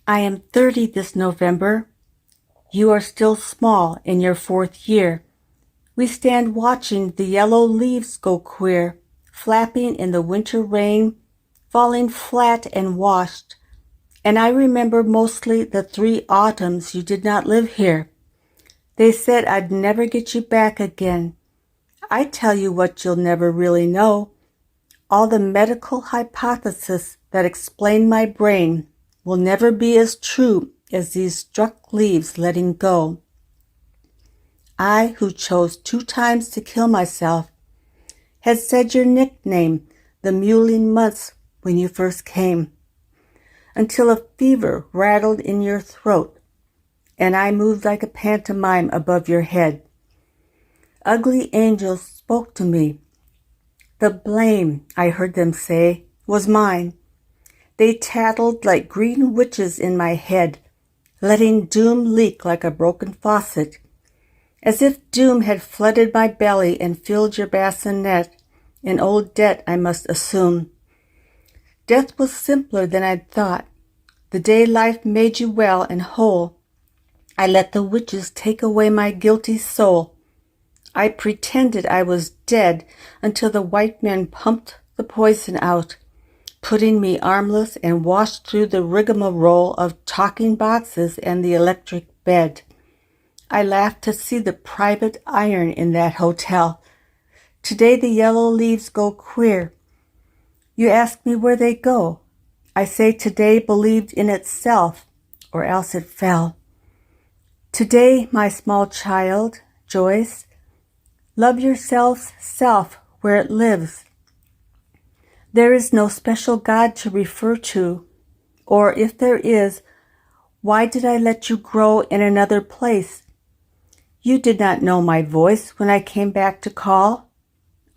I am 30 this November. You are still small in your 4th year. We stand watching the yellow leaves go queer, flapping in the winter rain, falling flat and washed. And I remember mostly the 3 autumns you did not live here. They said I'd never get you back again. I tell you what you'll never really know. All the medical hypotheses that explain my brain will never be as true as these struck leaves letting go. I, who chose 2 times to kill myself, had said your nickname the muling months when you first came, until a fever rattled in your throat, and I moved like a pantomime above your head. Ugly angels spoke to me. The blame, I heard them say, was mine. They tattled like green witches in my head, letting doom leak like a broken faucet, as if doom had flooded my belly and filled your bassinet, an old debt I must assume. Death was simpler than I'd thought. The day life made you well and whole, I let the witches take away my guilty soul. I pretended I was dead until the white men pumped the poison out, putting me armless and washed through the rigmarole of talking boxes and the electric bed. I laughed to see the private iron in that hotel. Today the yellow leaves go queer. You ask me where they go. I say today believed in itself, or else it fell. Today, my small child, Joyce, love yourself's self where it lives. There is no special God to refer to, or if there is, why did I let you grow in another place? You did not know my voice when I came back to call.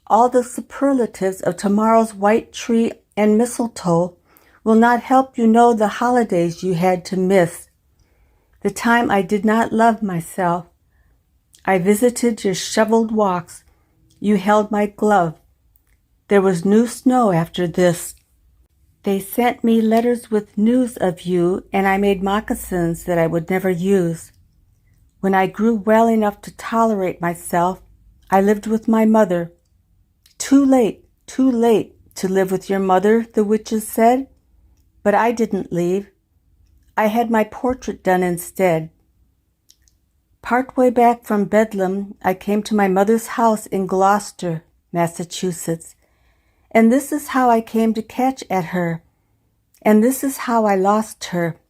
All the superlatives of tomorrow's white tree and mistletoe will not help you know the holidays you had to miss, the time I did not love myself. I visited your shoveled walks. You held my glove. There was new snow after this. They sent me letters with news of you, and I made moccasins that I would never use. When I grew well enough to tolerate myself, I lived with my mother. Too late to live with your mother, the witches said. But I didn't leave. I had my portrait done instead. Partway back from Bedlam, I came to my mother's house in Gloucester, Massachusetts. And this is how I came to catch at her. And this is how I lost her.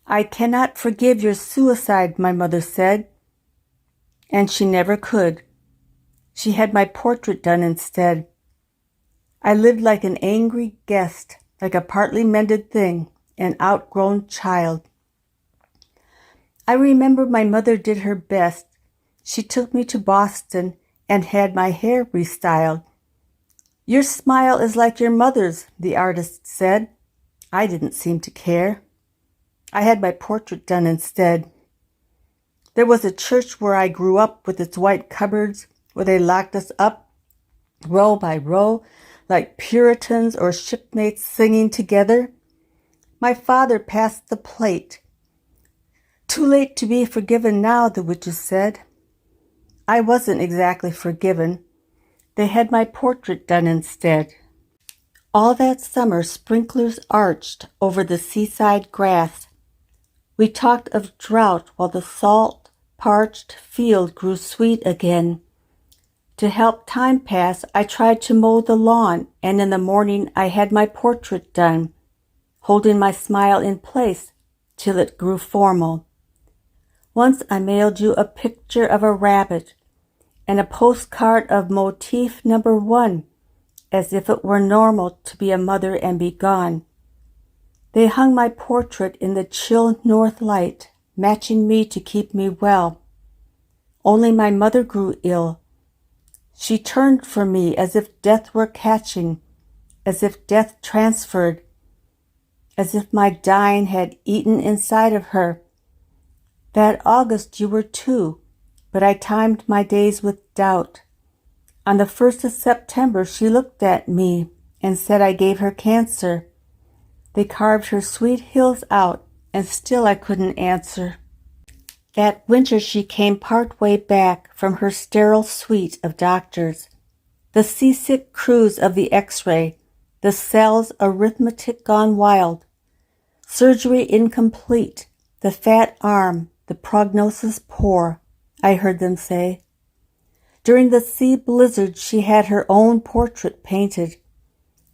I cannot forgive your suicide, my mother said. And she never could. She had my portrait done instead. I lived like an angry guest, like a partly mended thing, an outgrown child. I remember my mother did her best. She took me to Boston and had my hair restyled. Your smile is like your mother's, the artist said. I didn't seem to care. I had my portrait done instead. There was a church where I grew up with its white cupboards, where they locked us up, row by row, like Puritans or shipmates singing together. My father passed the plate. Too late to be forgiven now, the witches said. I wasn't exactly forgiven. They had my portrait done instead. All that summer, sprinklers arched over the seaside grass. We talked of drought while the salt, parched field grew sweet again. To help time pass, I tried to mow the lawn, and in the morning I had my portrait done, holding my smile in place till it grew formal. Once I mailed you a picture of a rabbit and a postcard of motif number 1, as if it were normal to be a mother and be gone. They hung my portrait in the chill north light, matching me to keep me well. Only my mother grew ill. She turned from me as if death were catching, as if death transferred, as if my dying had eaten inside of her. That August you were 2, but I timed my days with doubt. On the 1st of September she looked at me and said I gave her cancer. They carved her sweet hills out and still I couldn't answer. That winter she came part way back from her sterile suite of doctors. The seasick cruise of the X-ray, the cell's arithmetic gone wild. Surgery incomplete, the fat arm, the prognosis poor, I heard them say. During the sea blizzard she had her own portrait painted.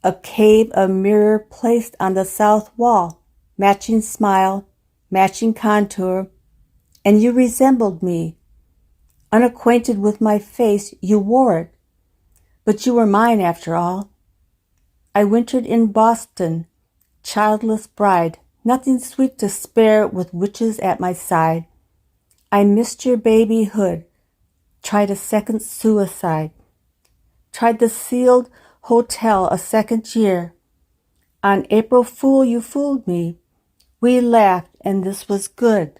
A cave of mirror placed on the south wall, matching smile, matching contour, and you resembled me. Unacquainted with my face, you wore it, but you were mine after all. I wintered in Boston, childless bride, nothing sweet to spare with witches at my side. I missed your babyhood, tried a second suicide, tried the sealed hotel a second year. On April Fool you fooled me. We laughed and this was good.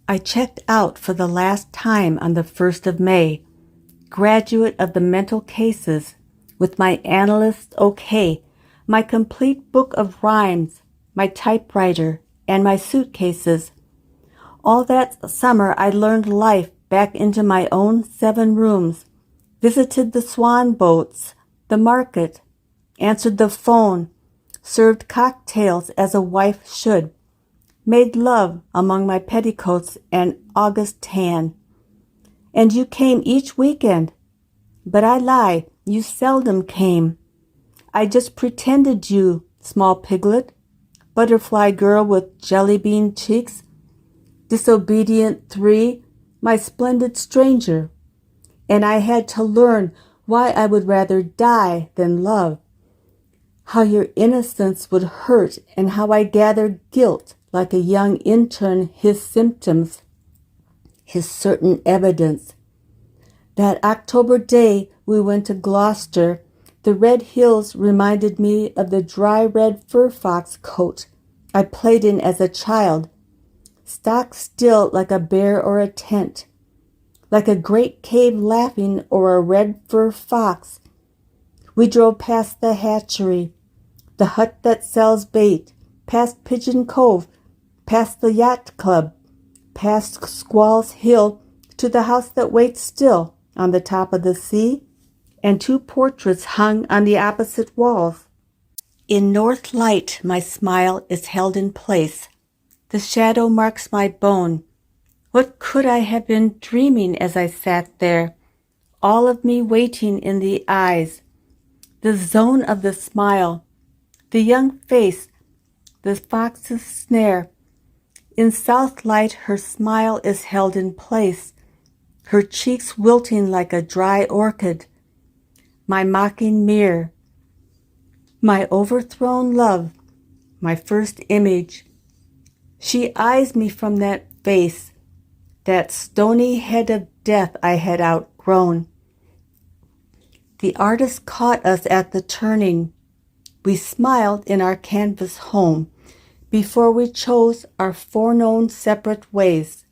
I checked out for the last time on the 1st of May, graduate of the mental cases, with my analyst's okay, my complete book of rhymes, my typewriter, and my suitcases. All that summer I learned life back into my own 7 rooms, visited the swan boats, the market, answered the phone, served cocktails as a wife should, made love among my petticoats and August tan. And you came each weekend, but I lie, you seldom came. I just pretended you, small piglet, butterfly girl with jelly bean cheeks, disobedient 3, my splendid stranger. And I had to learn why I would rather die than love, how your innocence would hurt, and how I gathered guilt like a young intern, his symptoms, his certain evidence. That October day we went to Gloucester, the red hills reminded me of the dry red fur fox coat I played in as a child, stock still like a bear or a tent, like a great cave laughing or a red fur fox. We drove past the hatchery, the hut that sells bait, past Pigeon Cove, past the yacht club, past Squall's Hill, to the house that waits still on the top of the sea, and 2 portraits hung on the opposite walls. In north light my smile is held in place. The shadow marks my bone. What could I have been dreaming as I sat there, all of me waiting in the eyes, the zone of the smile, the young face, the fox's snare. In south light her smile is held in place, her cheeks wilting like a dry orchid, my mocking mirror, my overthrown love, my first image. She eyes me from that face, that stony head of death I had outgrown. The artist caught us at the turning. We smiled in our canvas home before we chose our foreknown separate ways.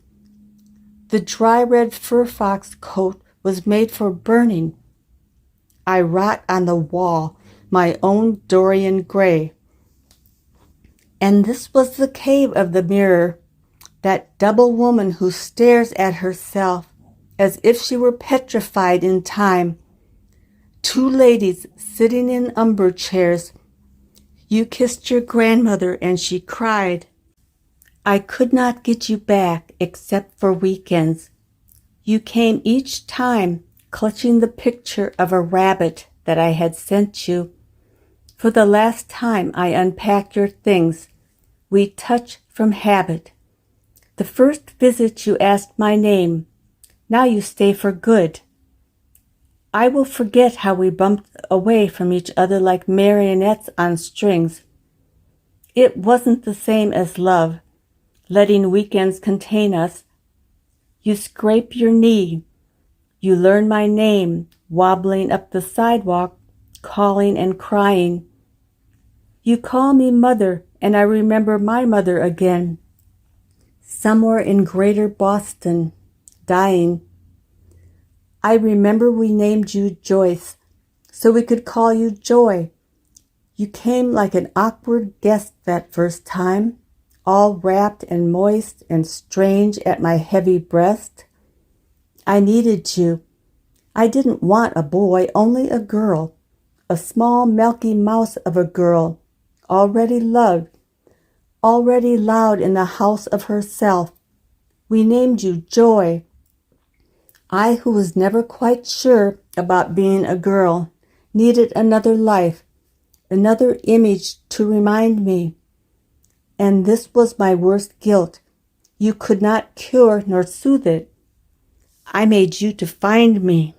The dry red fur fox coat was made for burning. I rot on the wall, my own Dorian Gray. And this was the cave of the mirror, that double woman who stares at herself as if she were petrified in time. 2 ladies sitting in umber chairs. You kissed your grandmother and she cried. I could not get you back except for weekends. You came each time clutching the picture of a rabbit that I had sent you. For the last time I unpack your things. We touch from habit. The first visit you asked my name. Now you stay for good. I will forget how we bumped away from each other like marionettes on strings. It wasn't the same as love, letting weekends contain us. You scrape your knee. You learn my name, wobbling up the sidewalk, calling and crying. You call me mother, and I remember my mother again, somewhere in greater Boston, dying. I remember we named you Joyce, so we could call you Joy. You came like an awkward guest that first time, all wrapped and moist and strange at my heavy breast. I needed you. I didn't want a boy, only a girl, a small milky mouse of a girl, already loved, already loud in the house of herself. We named you Joy. I, who was never quite sure about being a girl, needed another life, another image to remind me. And this was my worst guilt. You could not cure nor soothe it. I made you to find me.